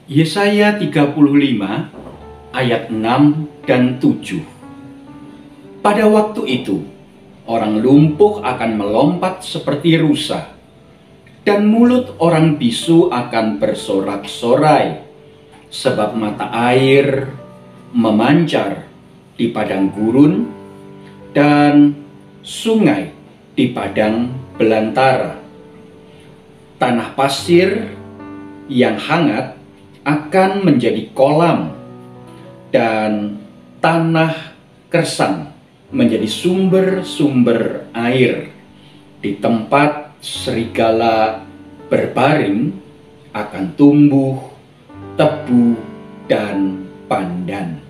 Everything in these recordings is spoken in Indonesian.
Yesaya 35 ayat 6 dan 7. Pada waktu itu, orang lumpuh akan melompat seperti rusa, dan mulut orang bisu akan bersorak-sorai, sebab mata air memancar di padang gurun dan sungai di padang belantara. Tanah pasir yang hangat akan menjadi kolam, dan tanah gersang menjadi sumber-sumber air. Di tempat serigala berbaring akan tumbuh tebu dan pandan.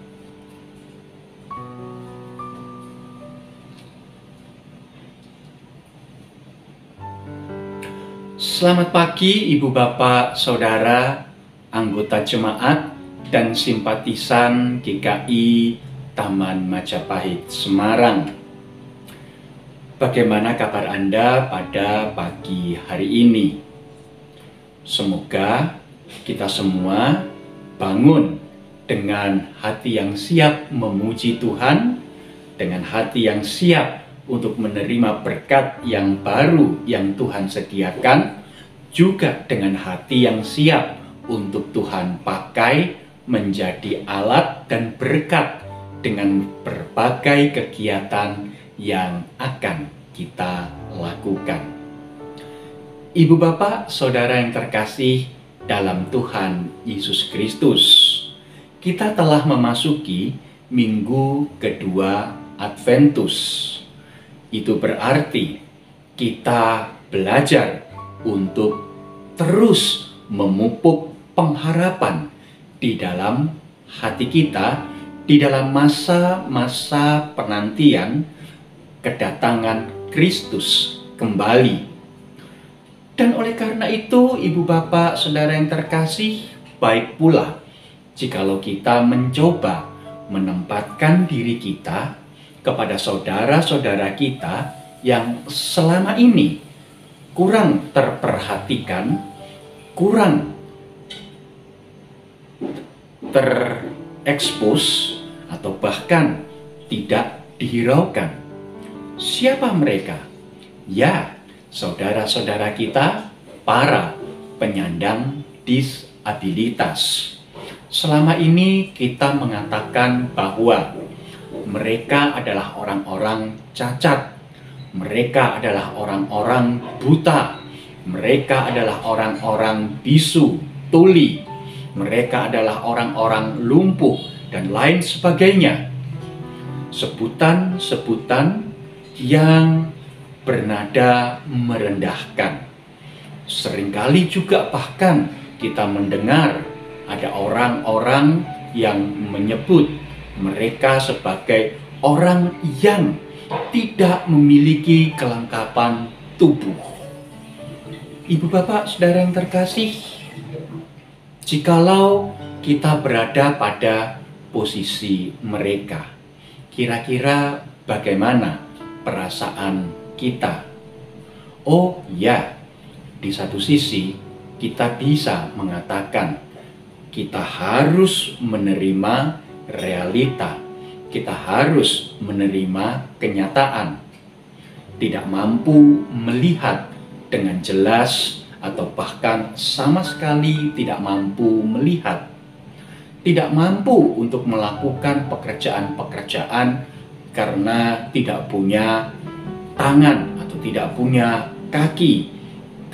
Selamat pagi Ibu Bapak Saudara, anggota jemaat dan simpatisan GKI Taman Majapahit Semarang. Bagaimana kabar Anda pada pagi hari ini? Semoga kita semua bangun dengan hati yang siap memuji Tuhan, dengan hati yang siap untuk menerima berkat yang baru yang Tuhan sediakan, juga dengan hati yang siap untuk Tuhan pakai menjadi alat dan berkat dengan berbagai kegiatan yang akan kita lakukan. Ibu Bapak, Saudara yang terkasih dalam Tuhan Yesus Kristus, kita telah memasuki minggu kedua Adventus. Itu berarti kita belajar untuk terus memupuk pengharapan di dalam hati kita, di dalam masa-masa penantian kedatangan Kristus kembali. Dan oleh karena itu, Ibu Bapak Saudara yang terkasih, baik pula jikalau kita mencoba menempatkan diri kita kepada saudara-saudara kita yang selama ini kurang terperhatikan, kurang terekspos, atau bahkan tidak dihiraukan. Siapa mereka? Ya, saudara-saudara kita, para penyandang disabilitas. Selama ini kita mengatakan bahwa mereka adalah orang-orang cacat, mereka adalah orang-orang buta, mereka adalah orang-orang bisu, tuli, mereka adalah orang-orang lumpuh, dan lain sebagainya. Sebutan-sebutan yang bernada merendahkan. Seringkali juga bahkan kita mendengar ada orang-orang yang menyebut mereka sebagai orang yang tidak memiliki kelengkapan tubuh. Ibu Bapak Saudara yang terkasih, jikalau kita berada pada posisi mereka, kira-kira bagaimana perasaan kita? Oh ya, di satu sisi kita bisa mengatakan kita harus menerima realita, kita harus menerima kenyataan. Tidak mampu melihat dengan jelas, atau bahkan sama sekali tidak mampu melihat, tidak mampu untuk melakukan pekerjaan-pekerjaan karena tidak punya tangan atau tidak punya kaki.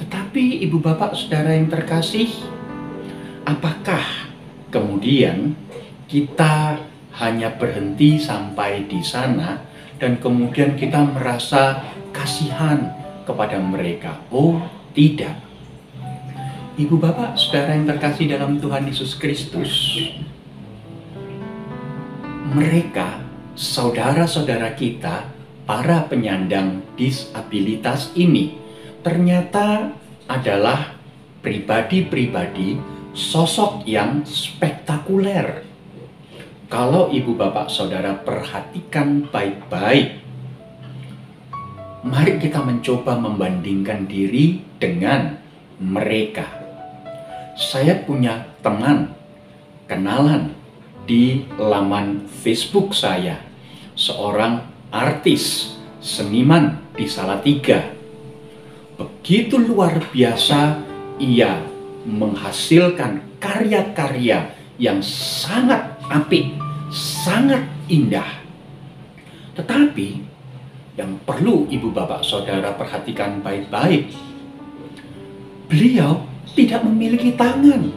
Tetapi Ibu Bapak Saudara yang terkasih, apakah kemudian kita hanya berhenti sampai di sana dan kemudian kita merasa kasihan kepada mereka? Oh, tidak. Ibu Bapak Saudara yang terkasih dalam Tuhan Yesus Kristus, mereka, saudara-saudara kita, para penyandang disabilitas ini, ternyata adalah pribadi-pribadi, sosok yang spektakuler. Kalau Ibu Bapak Saudara perhatikan baik-baik, mari kita mencoba membandingkan diri dengan mereka. saya punya teman, kenalan di laman Facebook saya, seorang artis, seniman di Salatiga. Begitu luar biasa ia menghasilkan karya-karya yang sangat apik, sangat indah. Tetapi yang perlu ibu bapak saudara perhatikan baik-baik, beliau tidak memiliki tangan.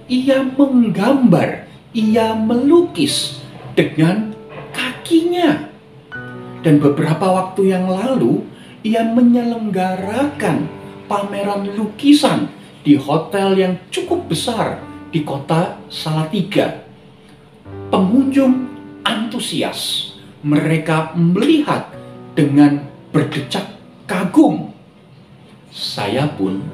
Ia menggambar, ia melukis dengan kakinya. Dan beberapa waktu yang lalu ia menyelenggarakan pameran lukisan di hotel yang cukup besar di kota Salatiga. Pengunjung antusias, mereka melihat dengan berdecak kagum. Saya pun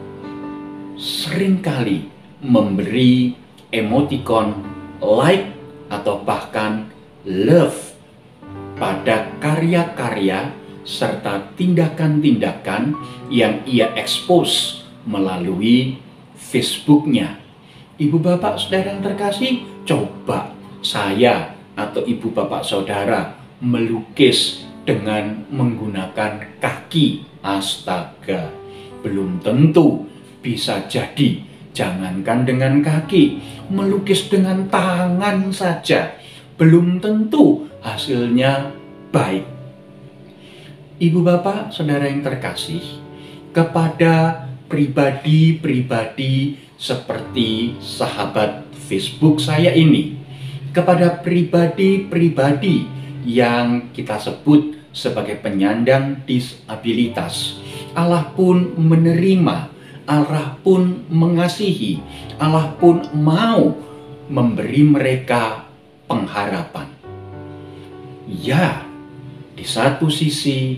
seringkali memberi emoticon like atau bahkan love pada karya-karya serta tindakan-tindakan yang ia expose melalui Facebooknya. Ibu bapak saudara yang terkasih, coba saya atau ibu bapak saudara melukis dengan menggunakan kaki. Astaga, belum tentu bisa jadi. Jangankan dengan kaki, melukis dengan tangan saja belum tentu hasilnya baik. Ibu bapak saudara yang terkasih, kepada pribadi-pribadi seperti sahabat Facebook saya ini, kepada pribadi-pribadi yang kita sebut sebagai penyandang disabilitas, Allah pun menerima, Allah pun mengasihi, Allah pun mau memberi mereka pengharapan. Ya, di satu sisi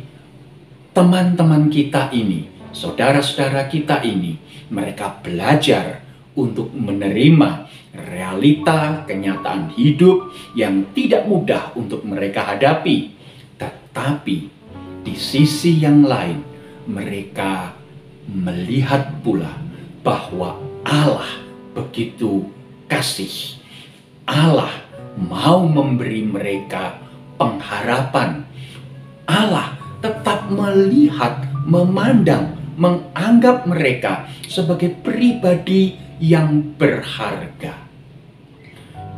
teman-teman kita ini, saudara-saudara kita ini, mereka belajar untuk menerima realita kenyataan hidup yang tidak mudah untuk mereka hadapi. Tetapi di sisi yang lain, mereka melihat pula bahwa Allah begitu kasih. Allah mau memberi mereka pengharapan. Allah tetap melihat, memandang, menganggap mereka sebagai pribadi yang berharga.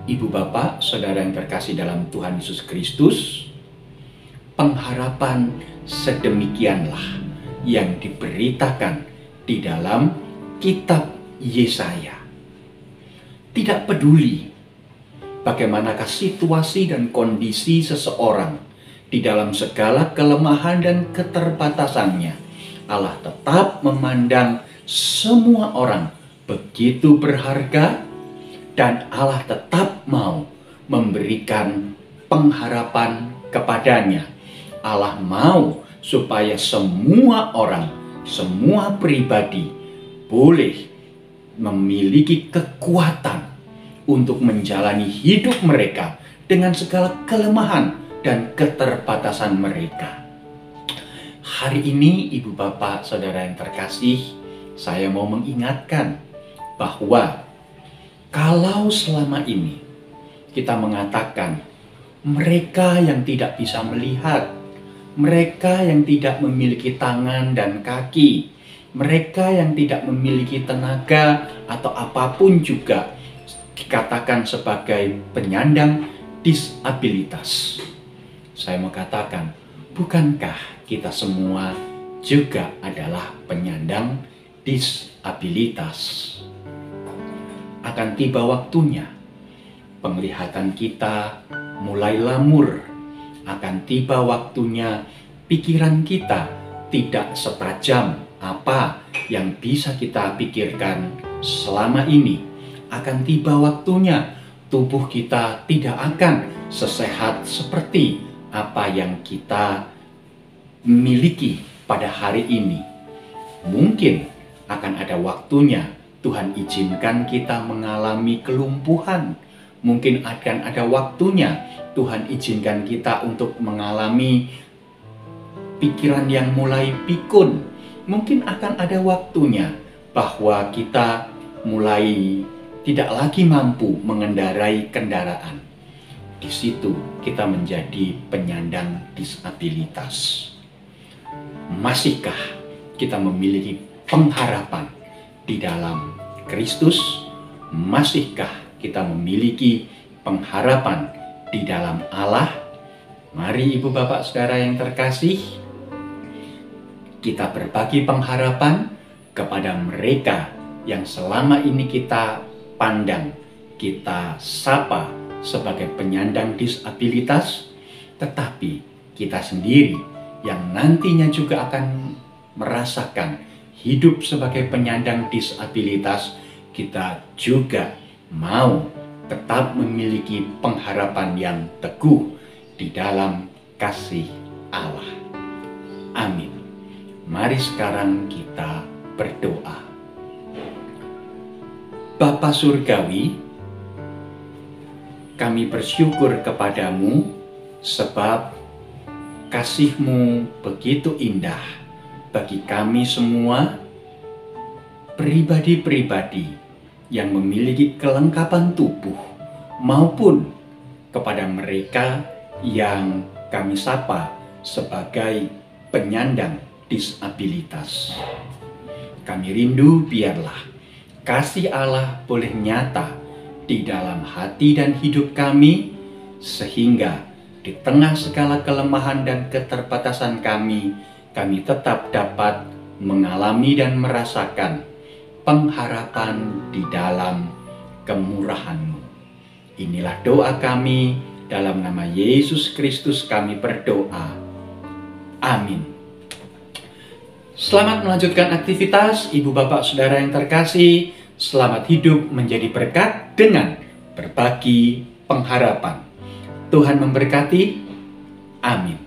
Ibu bapak, saudara yang terkasih dalam Tuhan Yesus Kristus, pengharapan sedemikianlah yang diberitakan di dalam kitab Yesaya. Tidak peduli bagaimanakah situasi dan kondisi seseorang di dalam segala kelemahan dan keterbatasannya, Allah tetap memandang semua orang begitu berharga dan Allah tetap mau memberikan pengharapan kepadanya. Allah mau supaya semua orang, semua pribadi boleh memiliki kekuatan untuk menjalani hidup mereka dengan segala kelemahan dan keterbatasan mereka. Hari ini ibu bapak saudara yang terkasih, saya mau mengingatkan bahwa kalau selama ini kita mengatakan mereka yang tidak bisa melihat, mereka yang tidak memiliki tangan dan kaki, mereka yang tidak memiliki tenaga atau apapun juga dikatakan sebagai penyandang disabilitas. Saya mau katakan, bukankah kita semua juga adalah penyandang disabilitas? Akan tiba waktunya penglihatan kita mulai lamur. Akan tiba waktunya pikiran kita tidak setajam apa yang bisa kita pikirkan selama ini. Akan tiba waktunya tubuh kita tidak akan sesehat seperti apa yang kita miliki pada hari ini. Mungkin akan ada waktunya Tuhan izinkan kita mengalami kelumpuhan. Mungkin akan ada waktunya Tuhan izinkan kita untuk mengalami pikiran yang mulai pikun. Mungkin akan ada waktunya bahwa kita mulai tidak lagi mampu mengendarai kendaraan. Di situ kita menjadi penyandang disabilitas. Masihkah kita memiliki pengharapan di dalam Kristus? Masihkah kita memiliki pengharapan di dalam Allah? Mari Ibu Bapak Saudara yang terkasih, kita berbagi pengharapan kepada mereka yang selama ini kita pandang, kita sapa sebagai penyandang disabilitas, tetapi kita sendiri yang nantinya juga akan merasakan hidup sebagai penyandang disabilitas, kita juga mau tetap memiliki pengharapan yang teguh di dalam kasih Allah. Amin. Mari sekarang kita berdoa. Bapa Surgawi, kami bersyukur kepadamu sebab kasih-Mu begitu indah bagi kami semua, pribadi-pribadi yang memiliki kelengkapan tubuh, maupun kepada mereka yang kami sapa sebagai penyandang disabilitas. Kami rindu biarlah kasih Allah boleh nyata di dalam hati dan hidup kami, sehingga di tengah segala kelemahan dan keterbatasan kami tetap dapat mengalami dan merasakan pengharapan di dalam kemurahan-Mu. Inilah doa kami, dalam nama Yesus Kristus kami berdoa. Amin. Selamat melanjutkan aktivitas Ibu Bapak Saudara yang terkasih. Selamat hidup menjadi berkat dengan berbagi pengharapan. Tuhan memberkati. Amin.